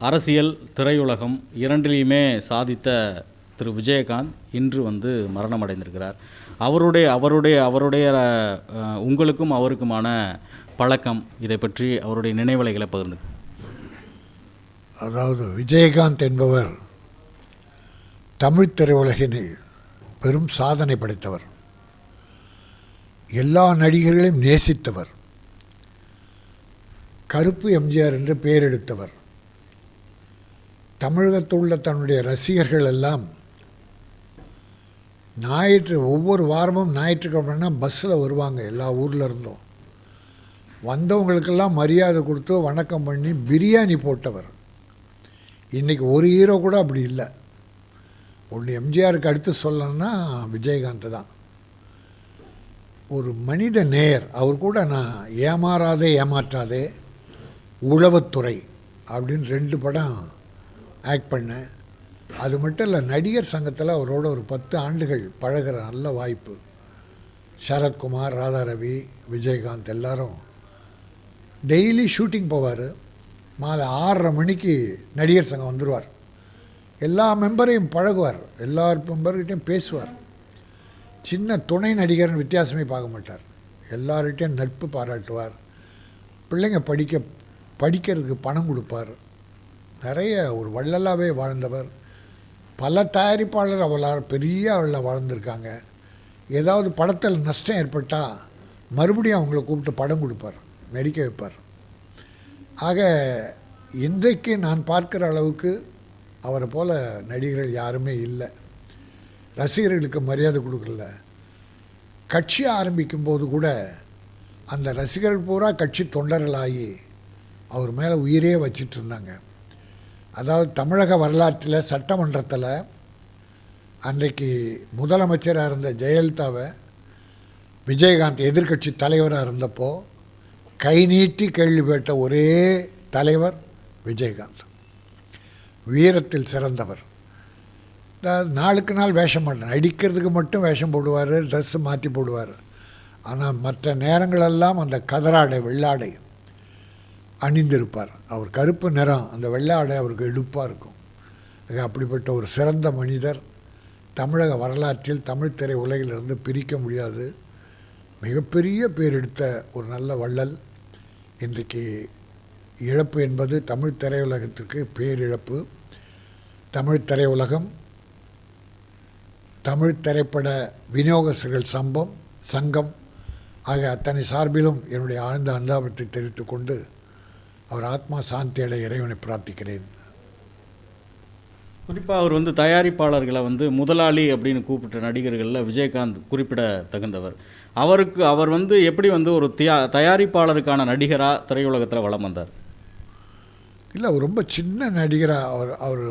அரசியல், திரையுலகம் இரண்டிலையுமே சாதித்த திரு விஜயகாந்த் இன்று மரணம் அடைந்திருக்கிறார். அவருடைய உங்களுக்கும் அவருக்குமான பழக்கம், இதை பற்றி அவருடைய நினைவலைகளை பகிர்ந்து. அதாவது விஜயகாந்த் என்பவர் தமிழ் திரையுலகின் பெரும் சாதனை படைத்தவர். எல்லா நடிகர்களையும் நேசித்தவர். கருப்பு எம்ஜிஆர் என்று பெயர் எடுத்தவர். தமிழகத்தில் உள்ள தன்னுடைய ரசிகர்கள் எல்லாம் ஒவ்வொரு வாரமும் ஞாயிற்றுக்கிழமைனா பஸ்ஸில் வருவாங்க. எல்லா ஊரில் இருந்தும் வந்தவங்களுக்கெல்லாம் மரியாதை கொடுத்து வணக்கம் பண்ணி பிரியாணி போட்டவர். இன்றைக்கி ஒரு ஹீரோ கூட அப்படி இல்லை. ஒன்று எம்ஜிஆருக்கு அடுத்து சொல்லணும்னா விஜயகாந்த் தான். ஒரு மனித நேயர். அவர் கூட நான் ஏமாறாதே ஏமாற்றாதே, உளவுத்துறை அப்படின்னு 2 படம் ஆக்ட் பண்ணேன். அது மட்டும் இல்லை, நடிகர் சங்கத்தில் அவரோட ஒரு 10 ஆண்டுகள் பழகிற நல்ல வாய்ப்பு. சரத்குமார், ராதாரவி, விஜயகாந்த் எல்லாரும் டெய்லி ஷூட்டிங் போவார். மாலை 6:30 மணிக்கு நடிகர் சங்கம் வந்துடுவார். எல்லா மெம்பரையும் பழகுவார், எல்லா மெம்பர்கிட்டையும் பேசுவார். சின்ன துணை நடிகர்னு வித்தியாசமே பார்க்க மாட்டார். எல்லார்கிட்டையும் நட்பு பாராட்டுவார். பிள்ளைங்க படிக்கிறதுக்கு பணம் கொடுப்பார். நிறைய ஒரு வள்ளலாகவே வாழ்ந்தவர். பல தயாரிப்பாளர் பெரிய அளவில் வாழ்ந்திருக்காங்க. ஏதாவது படத்தில் நஷ்டம் ஏற்பட்டால் மறுபடியும் அவங்கள கூப்பிட்டு படம் கொடுப்பார், நடிக்க வைப்பார். ஆக இன்றைக்கு நான் பார்க்குற அளவுக்கு அவரை போல் நடிகர்கள் யாருமே இல்லை. ரசிகர்களுக்கு மரியாதை கொடுக்கல. கட்சி ஆரம்பிக்கும்போது கூட அந்த ரசிகர்கள் பூரா கட்சி தொண்டர்களாகி அவர் மேலே உயிரே வச்சிட்டு இருந்தாங்க. அதாவது தமிழக வரலாற்றில் சட்டமன்றத்தில் அன்றைக்கு முதலமைச்சராக இருந்த ஜெயலலிதாவை விஜயகாந்த் எதிர்க்கட்சி தலைவராக இருந்தப்போ கை நீட்டி கேள்வி கேட்ட ஒரே தலைவர் விஜயகாந்த். வீரத்தில் சிறந்தவர். நாளுக்கு நாள் வேஷம் மாட்டார். அடிக்கிறதுக்கு மட்டும் வேஷம் போடுவார், ட்ரெஸ்ஸு மாற்றி போடுவார். ஆனால் மற்ற நேரங்களெல்லாம் அந்த கதராடை, வெள்ளாடை அணிந்திருப்பார். அவர் கருப்பு நிறம், அந்த வெள்ளாடை அவருக்கு எடுப்பாக இருக்கும். அப்படிப்பட்ட ஒரு சிறந்த மனிதர் தமிழக வரலாற்றில் தமிழ் திரை உலகிலிருந்து பிரிக்க முடியாது. மிகப்பெரிய பேர் எடுத்த ஒரு நல்ல வள்ளல். இன்றைக்கு இழப்பு என்பது தமிழ் திரையுலகத்திற்கு பேரிழப்பு. தமிழ் திரையுலகம், தமிழ் திரைப்பட விநியோகஸ்தர்கள் சங்கம் ஆகிய அத்தனை சார்பிலும் என்னுடைய ஆழ்ந்த அனுதாபத்தை தெரிவித்துக் கொண்டு அவர் ஆத்மா சாந்தி அடைய இறைவனை பிரார்த்திக்கிறேன். குறிப்பாக அவர் தயாரிப்பாளர்களை முதலாளி அப்படின்னு கூப்பிட்ட நடிகர்களில் விஜயகாந்த் குறிப்பிட தகுந்தவர். அவர் எப்படி ஒரு தயாரிப்பாளருக்கான நடிகராக திரையுலகத்தில் வலம் வந்தார்? இல்லை, அவர் ரொம்ப சின்ன நடிகராக அவர்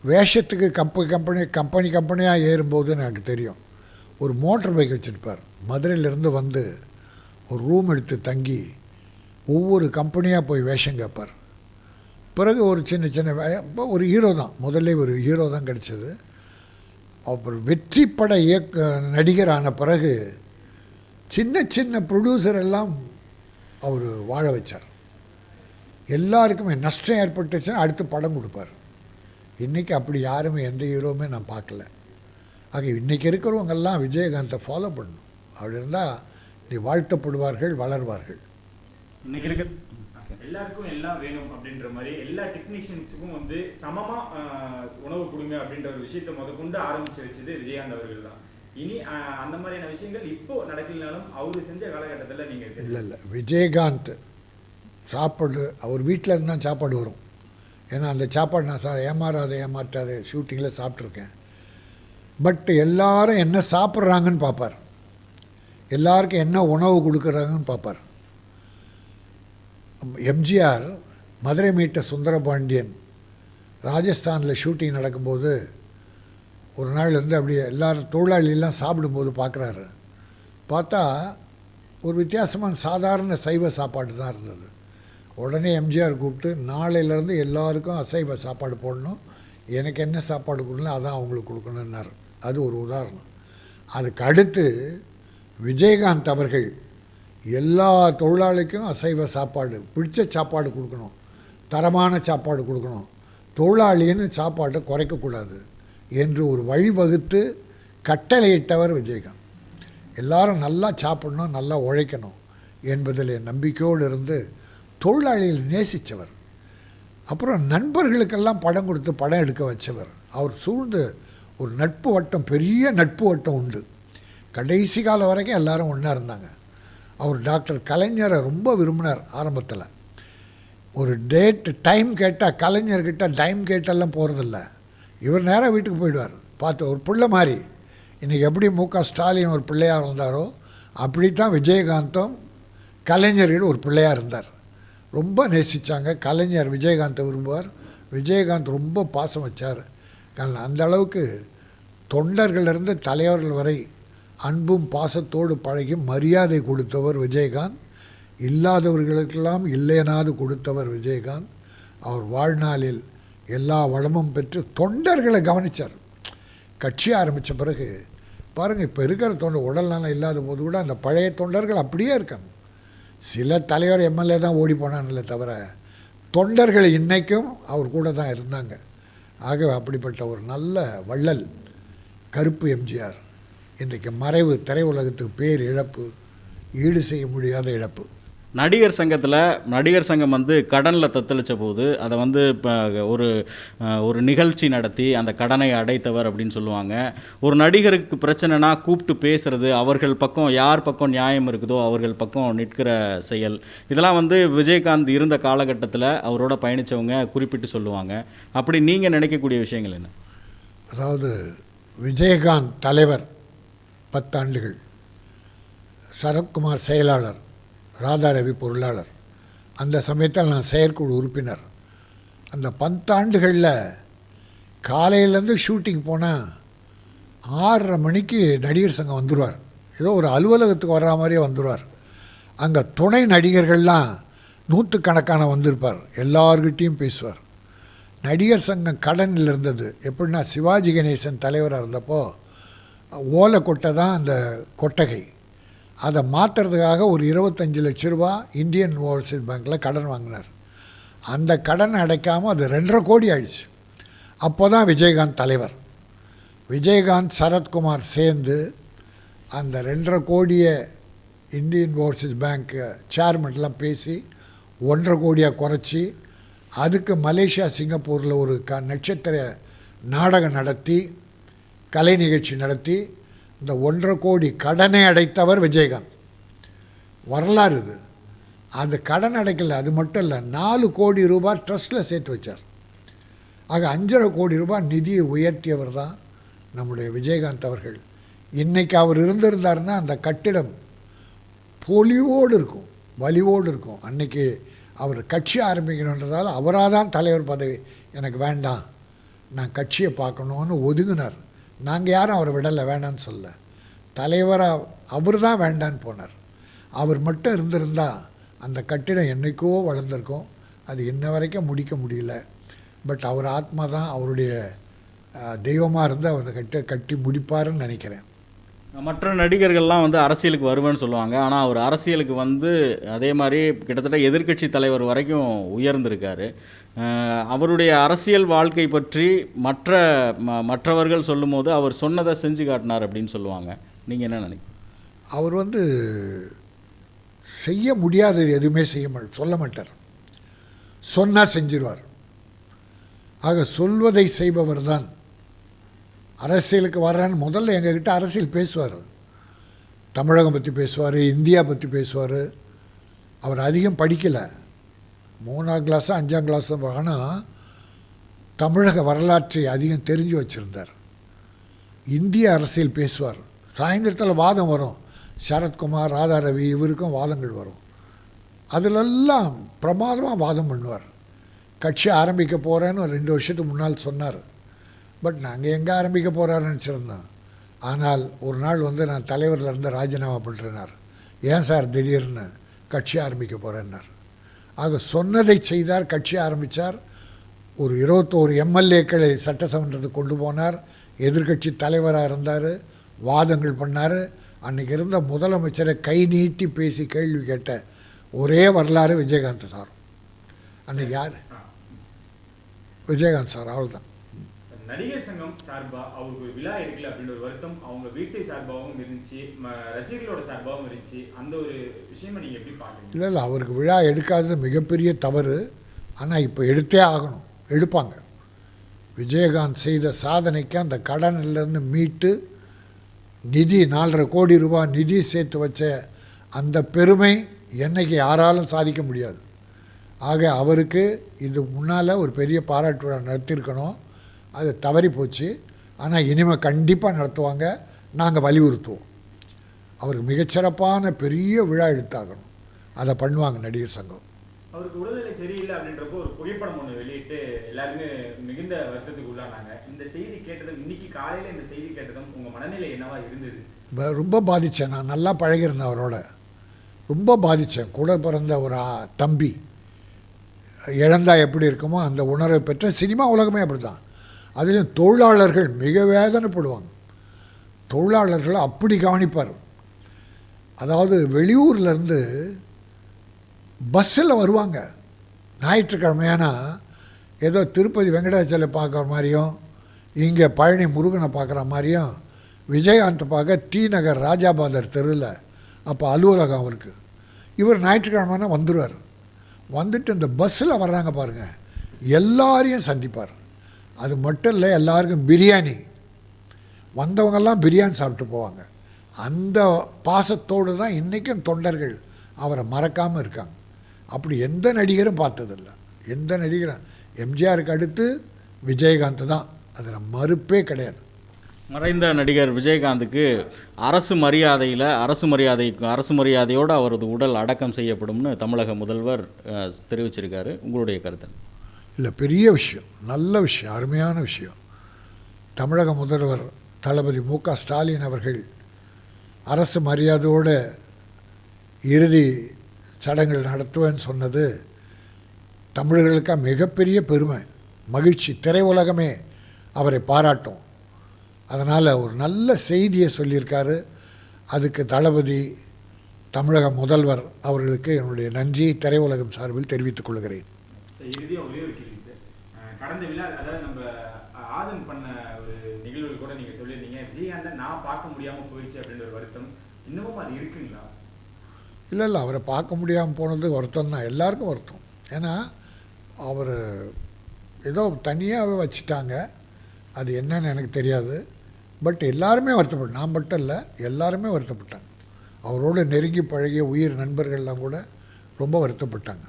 வேஷத்துக்கு கம்பெனியாக ஏறும்போது எனக்கு தெரியும். ஒரு மோட்டர் பைக் வச்சுருப்பார். மதுரையிலேருந்து ஒரு ரூம் எடுத்து தங்கி ஒவ்வொரு கம்பெனியாக போய் வேஷம் கேட்பார். பிறகு ஒரு சின்ன ஒரு ஹீரோ தான், முதல்ல ஒரு ஹீரோ தான் கிடச்சது. அப்புறம் வெற்றி பட நடிகரான பிறகு சின்ன ப்ரொடியூசர் எல்லாம் அவர் வாழ வச்சார். எல்லாருக்குமே நஷ்டம் ஏற்பட்டுச்சுன்னா அடுத்து படம் கொடுப்பார். இன்றைக்கி அப்படி யாருமே எந்த ஹீரோவுமே நான் பார்க்கல. ஆக இன்றைக்கி இருக்கிறவங்கெல்லாம் விஜயகாந்தை ஃபாலோ பண்ணணும். அப்படி இருந்தால் நீ வாழ்த்தப்படுவார்கள், வளர்வார்கள். இன்றைக்கி இருக்க எல்லாருக்கும் எல்லாம் வேணும் அப்படின்ற மாதிரி எல்லா டெக்னீஷியன்ஸுக்கும் சமமாக உணவு கொடுங்க அப்படின்ற ஒரு விஷயத்தை முதற்கொண்டு ஆரம்பித்து வச்சது விஜயகாந்த் அவர்கள் தான். இனி அந்த மாதிரியான விஷயங்கள் இப்போ நடக்கலனாலும் அவர் செஞ்ச காலகட்டத்தில் நீங்கள் இல்லை விஜயகாந்த் சாப்பாடு அவர் வீட்டில் இருந்து தான் சாப்பாடு வரும். ஏன்னா அந்த சாப்பாடு நான் ஏமாற்றாதே ஷூட்டிங்கில் சாப்பிட்ருக்கேன். பட் எல்லாரும் என்ன சாப்பிட்றாங்கன்னு பார்ப்பார். எல்லாருக்கும் என்ன உணவு கொடுக்குறாங்கன்னு பார்ப்பார். எம்ஜிஆர் மதுரை மீட்ட சுந்தரபாண்டியன் ராஜஸ்தானில் ஷூட்டிங் நடக்கும்போது ஒரு நாள் அப்படியே எல்லாரும் தொழிலாளியெல்லாம் சாப்பிடும்போது பார்க்குறாரு. பார்த்தா ஒரு வித்தியாசமான சாதாரண சைவ சாப்பாடு தான் இருந்தது. உடனே எம்ஜிஆர் கூப்பிட்டு நாளையிலேருந்து எல்லாருக்கும் அசைவ சாப்பாடு போடணும், எனக்கு என்ன சாப்பாடு கொடுக்கணும் அதான் அவங்களுக்கு கொடுக்கணுன்னாரு. அது ஒரு உதாரணம். அதுக்கு அடுத்து விஜயகாந்த் அவர்கள் எல்லா தொழிலாளிக்கும் அசைவ சாப்பாடு, பிடிச்ச சாப்பாடு கொடுக்கணும், தரமான சாப்பாடு கொடுக்கணும், தொழிலாளின்னு சாப்பாட்டை குறைக்கக்கூடாது என்று ஒரு வழிவகுத்து கட்டளையிட்டவர் விஜயகாந்த். எல்லாரும் நல்லா சாப்பிடணும், நல்லா உழைக்கணும் என்பதில் நம்பிக்கையோடு இருந்து தொழிலாளிகளை நேசித்தவர். அப்புறம் நண்பர்களுக்கெல்லாம் படம் கொடுத்து படம் எடுக்க வச்சவர். அவர் சூழ்ந்து ஒரு நட்பு வட்டம், பெரிய நட்பு வட்டம் உண்டு. கடைசி காலம் வரைக்கும் எல்லாரும் ஒன்றா இருந்தாங்க. அவர் டாக்டர் கலைஞரை ரொம்ப விரும்பினார். ஆரம்பத்தில் ஒரு டைம் கேட்டால் கலைஞர்கிட்ட டைம் கேட்டெல்லாம் போகிறதில்ல, இவர் நேராக வீட்டுக்கு போயிடுவார். பார்த்து ஒரு பிள்ளை மாதிரி. இன்றைக்கி எப்படி மு.க. ஸ்டாலின் ஒரு பிள்ளையாக இருந்தாரோ அப்படித்தான் விஜயகாந்தும் கலைஞர்கள் ஒரு பிள்ளையாக இருந்தார். ரொம்ப நேசித்தாங்க. கலைஞர் விஜயகாந்தை விரும்புவார், விஜயகாந்த் ரொம்ப பாசம் வச்சார். அந்த அளவுக்கு தொண்டர்களிலிருந்து தலைவர்கள் வரை அன்பும் பாசத்தோடு பழகி மரியாதை கொடுத்தவர் விஜயகாந்த். இல்லாதவர்களுக்கெல்லாம் இல்லைனாது கொடுத்தவர் விஜயகாந்த். அவர் வாழ்நாளில் எல்லா வளமும் பெற்று தொண்டர்களை கவனித்தார். கட்சி ஆரம்பித்த பிறகு பாருங்கள், இப்போ இருக்கிற தொண்டர் உடல்நலம் இல்லாத போது கூட அந்த பழைய தொண்டர்கள் அப்படியே இருக்காங்க. சில தலைவர் எம்எல்ஏ தான் ஓடி போனாங்களே தவிர தொண்டர்கள் இன்றைக்கும் அவர் கூட தான் இருந்தாங்க. ஆகவே அப்படிப்பட்ட ஒரு நல்ல வள்ளல் கருப்பு எம்ஜிஆர் இன்றைக்கு மறைவு. திரையுலகத்துக்கு பேர் இழப்பு, ஈடு செய்ய முடியாத இழப்பு. நடிகர் சங்கத்தில் நடிகர் சங்கம் வந்து கடனில் தத்தளித்த போது அதை வந்து இப்போ ஒரு நிகழ்ச்சி நடத்தி அந்த கடனை அடைத்தவர் அப்படின்னு சொல்லுவாங்க. ஒரு நடிகருக்கு பிரச்சனைனா கூப்பிட்டு பேசுறது, அவர்கள் பக்கம் யார் பக்கம் நியாயம் இருக்குதோ அவர்கள் பக்கம் நிற்கிற செயல், இதெல்லாம் வந்து விஜயகாந்த் இருந்த காலகட்டத்தில் அவரோட பயணித்தவங்க குறிப்பிட்டு சொல்லுவாங்க. அப்படி நீங்கள் நினைக்கக்கூடிய விஷயங்கள் என்ன? அதாவது விஜயகாந்த் தலைவர் 10 ஆண்டுகள், சரத்குமார் செயலாளர், ராதாரவி பொருளாளர், அந்த சமயத்தில் நான் செயற்குழு உறுப்பினர். அந்த 10 ஆண்டுகளில் காலையிலேருந்து ஷூட்டிங் போனால் 6:30 மணிக்கு நடிகர் சங்கம் வந்துடுவார். ஏதோ ஒரு அலுவலகத்துக்கு வர்ற மாதிரியே வந்துடுவார். அங்கே துணை நடிகர்கள்லாம் 100கணக்கான வந்திருப்பார். எல்லார்கிட்டையும் பேசுவார். நடிகர் சங்கம் கடனில் இருந்தது. எப்படின்னா சிவாஜி கணேசன் தலைவராக இருந்தப்போ ஓலை கொட்டை தான் அந்த கொட்டகை. அதை மாற்றுறதுக்காக ஒரு 25 லட்ச ரூபா இந்தியன் ஓவர்சீஸ் பேங்க்கில் கடன் வாங்கினார். அந்த கடன் அடைக்காமல் அது 2.5 கோடி ஆயிடுச்சு. அப்போ தான் விஜயகாந்த் தலைவர். விஜயகாந்த் சரத்குமார் சேர்ந்து அந்த 2.5 கோடியை இந்தியன் ஓவர்சீஸ் பேங்க் சேர்மெண்ட்லாம் பேசி 1.5 கோடியாக குறைச்சி, அதுக்கு மலேசியா சிங்கப்பூரில் ஒரு நட்சத்திர நாடகம் நடத்தி, கலை நிகழ்ச்சி நடத்தி இந்த 1.5 கோடி கடனை அடைத்தவர் விஜயகாந்த். வரலாறு இது. அந்த கடன் அடைக்கல, அது மட்டும் இல்லை, 4 கோடி ரூபாய் ட்ரஸ்ட்டில் சேர்த்து வச்சார். ஆக 5.5 கோடி ரூபாய் நிதியை உயர்த்தியவர் தான் நம்முடைய விஜயகாந்த் அவர்கள். இன்றைக்கி அவர் இருந்திருந்தாருன்னா அந்த கட்டிடம் பொலிவோடு இருக்கும், வலிவோடு இருக்கும். அன்றைக்கி அவர் கட்சி ஆரம்பிக்கணுன்றதால அவராக தான் தலைவர் பதவி எனக்கு வேண்டாம், நான் கட்சியை பார்க்கணுன்னு ஒதுங்கினார். நாங்கள் யாரும் அவரை விடலை, வேண்டான்னு சொல்ல. தலைவராக அவர் தான் வேண்டான்னு போனார். அவர் மட்டும் இருந்திருந்தால் அந்த கட்டிடம் என்றைக்கோ வளர்ந்துருக்கும். அது இன்ன வரைக்கும் முடிக்க முடியல. பட் அவர் ஆத்மா தான் அவருடைய தெய்வமாக இருந்து அவர் கட்டி முடிப்பாருன்னு நினைக்கிறேன். மற்ற நடிகர்கள்லாம் வந்து அரசியலுக்கு வருவேன்னு சொல்லுவாங்க. ஆனால் அவர் அரசியலுக்கு வந்து அதே மாதிரி கிட்டத்தட்ட எதிர்க்கட்சி தலைவர் வரைக்கும் உயர்ந்திருக்காரு. அவருடைய அரசியல் வாழ்க்கை பற்றி மற்றவர்கள் சொல்லும்போது அவர் சொன்னதை செஞ்சு காட்டினார் அப்படின்னு சொல்லுவாங்க. நீங்கள் என்ன நினைக்கிறீங்க? அவர் வந்து செய்ய முடியாதது எதுவுமே சொல்ல மாட்டார். சொன்னால் செஞ்சிருவார். ஆக சொல்வதை செய்பவர் தான். அரசியலுக்கு வர்றான்னு முதல்ல எங்ககிட்ட அரசியல் பேசுவார். தமிழகம் பற்றி பேசுவார், இந்தியா பற்றி பேசுவார். அவர் அதிகம் படிக்கலை, 3ஆம் கிளாஸோ 5ஆம் கிளாஸோ. ஆனால் தமிழக வரலாற்றை அதிகம் தெரிஞ்சு வச்சுருந்தார். இந்திய அரசியல் பேசுவார். சாயந்தரத்தில் வாதம் வரும். சரத்குமார், ராதாரவி இவருக்கும் வாதங்கள் வரும். அதிலெல்லாம் பிரமாதமாக வாதம் பண்ணுவார். கட்சி ஆரம்பிக்க போகிறேன்னு 2 வருஷத்துக்கு முன்னால் சொன்னார். பட் நாங்கள் எங்கே ஆரம்பிக்க போகிறாருன்னு நினச்சிருந்தோம். ஆனால் ஒரு நாள் வந்து நான் தலைவர்லேருந்து ராஜினாமா பண்ணுறேன்னார். ஏன் சார் திடீர்னு? கட்சி ஆரம்பிக்க போகிறேன்னார். ஆக சொன்னதை செய்தார், கட்சி ஆரம்பித்தார். ஒரு 21 எம்எல்ஏக்களை சட்டசபைக்கு கொண்டு போனார். எதிர்கட்சி தலைவராக இருந்தார், வாதங்கள் பண்ணார். அன்றைக்கி இருந்த முதலமைச்சரை கை நீட்டி பேசி கேள்வி கேட்ட ஒரே வரலாறு விஜயகாந்த் சார். அன்றைக்கி யார் விஜயகாந்த் சார் அவ்வளோதான். நடிகர் சங்கம் சார்பா அவருக்கு ஒரு விழா எடுக்கல அப்படின்ற ஒரு வருத்தம் அவங்க வீட்டு சார்பாகவும் இருந்துச்சு, ரசிகர்களோட சார்பாகவும் இருந்துச்சு. அந்த ஒரு விஷயமா நீங்க எப்படி பாக்குறீங்க? இல்லை அவருக்கு விழா எடுக்காதது மிகப்பெரிய தவறு. ஆனால் இப்போ எடுத்தே ஆகணும், எடுப்பாங்க. விஜயகாந்த் செய்த சாதனைக்கு அந்த கடனிலேருந்து மீட்டு நிதி 4.5 கோடி ரூபாய் நிதி சேர்த்து வச்ச அந்த பெருமை என்னைக்கு யாராலும் சாதிக்க முடியாது. ஆக அவருக்கு இது முன்னால் ஒரு பெரிய பாராட்டு விழா நடத்தியிருக்கணும், அது தவறி போச்சு. ஆனால் இனிமேல் கண்டிப்பாக நடத்துவாங்க, நாங்கள் வலியுறுத்துவோம். அவருக்கு மிகச்சிறப்பான பெரிய விழா எடுத்தாகணும், அதை பண்ணுவாங்க நடிகர் சங்கம். அவருக்கு உடல்நிலை சரியில்லை அப்படின்றப்போ ஒரு புகைப்படம் ஒன்று வெளியிட்டு எல்லாருமே மிகுந்த வருத்தத்துக்கு உள்ளானாங்க. இந்த செய்தி கேட்டதும், இன்னைக்கு காலையில் இந்த செய்தி கேட்டதும் உங்கள் மனநிலை என்னவா இருந்தது? ரொம்ப பாதித்தேன். நான் நல்லா பழகியிருந்தேன் அவரோட, ரொம்ப பாதித்தேன். கூட பிறந்த ஒரு தம்பி இழந்தால் எப்படி இருக்குமோ அந்த உணர்வை பெற்ற சினிமா உலகமே அப்படி தான். அதிலும் தொழிலாளர்கள் மிக வேதனைப்படுவாங்க. தொழிலாளர்களை அப்படி கவனிப்பார். அதாவது வெளியூர்லேருந்து பஸ்ஸில் வருவாங்க ஞாயிற்றுக்கிழமையானா, ஏதோ திருப்பதி வெங்கடாச்சலை பார்க்குற மாதிரியும் இங்கே பழனி முருகனை பார்க்குற மாதிரியும் விஜயகாந்த் பார்க்க டி நகர் ராஜாபாதர் தெருவில் அப்போ அலுவலகம் அவருக்கு. இவர் ஞாயிற்றுக்கிழமைனா வந்துடுவார். வந்துட்டு இந்த பஸ்ஸில் வர்றாங்க பாருங்கள், எல்லாரையும் சந்திப்பார். அது மட்டும் இல்லை, எல்லாருக்கும் பிரியாணி, வந்தவங்கெல்லாம் பிரியாணி சாப்பிட்டு போவாங்க. அந்த பாசத்தோடு தான் இன்றைக்கும் தொண்டர்கள் அவரை மறக்காமல் இருக்காங்க. அப்படி எந்த நடிகரும் பார்த்ததில்லை, எந்த நடிகரும். எம்ஜிஆருக்கு அடுத்து விஜயகாந்த் தான், அதில் மறுப்பே கிடையாது. மறைந்த நடிகர் விஜயகாந்துக்கு அரசு மரியாதையோடு அவரது உடல் அடக்கம் செய்யப்படும்னு தமிழக முதல்வர் தெரிவிச்சிருக்காரு. உங்களுடைய கருத்து? இல்லை, பெரிய விஷயம், நல்ல விஷயம், அருமையான விஷயம். தமிழக முதல்வர் தளபதி மு.க. ஸ்டாலின் அவர்கள் அரசு மரியாதையோடு இறுதி சடங்குகள் நடத்துவேன்னு சொன்னது தமிழர்களுக்காக மிகப்பெரிய பெருமை, மகிழ்ச்சி. திரையுலகமே அவரை பாராட்டும். அதனால் ஒரு நல்ல செய்தியை சொல்லியிருக்காரு. அதுக்கு தளபதி, தமிழக முதல்வர் அவர்களுக்கு என்னுடைய நன்றியை திரையுலகம் சார்பில் தெரிவித்துக் கொள்கிறேன். இறுதியாக ஒரே ஒரு கேள்வி சார். கடந்த விழா, அதாவது நம்ம ஆதன் பண்ண ஒரு நிகழ்வுகள் கூட நீங்கள் சொல்லியிருந்தீங்க, விஜயகாந்தை நான் பார்க்க முடியாமல் போயிடுச்சு அப்படின்ற ஒரு வருத்தம் இன்னமும் அது இருக்குங்களா? இல்லை, அவரை பார்க்க முடியாமல் போனது வருத்தம் தான், எல்லாருக்கும் வருத்தம். ஏன்னா அவர் ஏதோ தனியாகவே வச்சுட்டாங்க, அது என்னன்னு எனக்கு தெரியாது. பட் எல்லாருமே வருத்தப்பட்டாங்க, நான் மட்டும் இல்லை, எல்லாருமே வருத்தப்பட்டாங்க. அவரோடு நெருங்கி பழகிய உயிர் நண்பர்கள்லாம் கூட ரொம்ப வருத்தப்பட்டாங்க.